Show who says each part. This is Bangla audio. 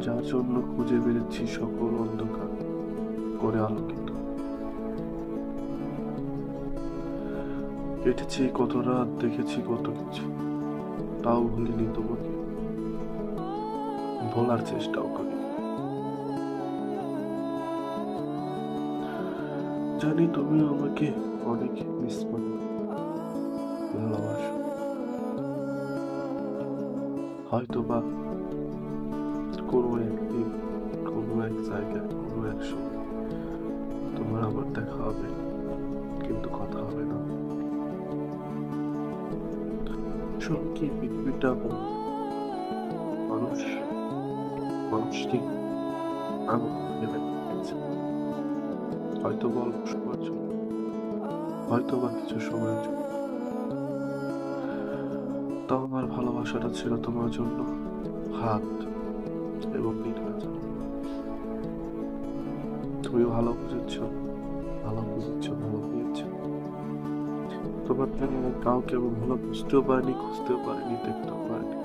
Speaker 1: যার জন্য খুঁজে বেড়েছি সকল অন্ধকার করে আলোকিত। কেটেছি কত রাত, দেখেছি কত কিছু, তাও ভুলিনি তোমাকে, ভোলার চেষ্টাও করি। জানি তুমি আমাকে অনেক মিস করো, ভালোবাসো। হয়তো বা কোনো একদিন, কোনো এক জায়গায়, কোনো এক সময় তোমার আমার দেখা হবে, কিন্তু কথা হবে না। শোন, কি পৃথিবীটা মানুষ মানুষকে আগুন ভেবে দিয়েছে। হয়তো বা অল্প সময়ের জন্য, হয়তো বা কিছু সময়ের জন্য। তাও আমার ভালোবাসাটা ছিল তোমার জন্য হাত এবং নির্বাচন। তুমি ভালো বুঝেছ, ভালো বুঝেছ, ভালো বুঝেছ। তোমার কাউকে আমি ভালো বুঝতেও পারিনি, খুঁজতেও পারিনি, দেখতেও পারিনি।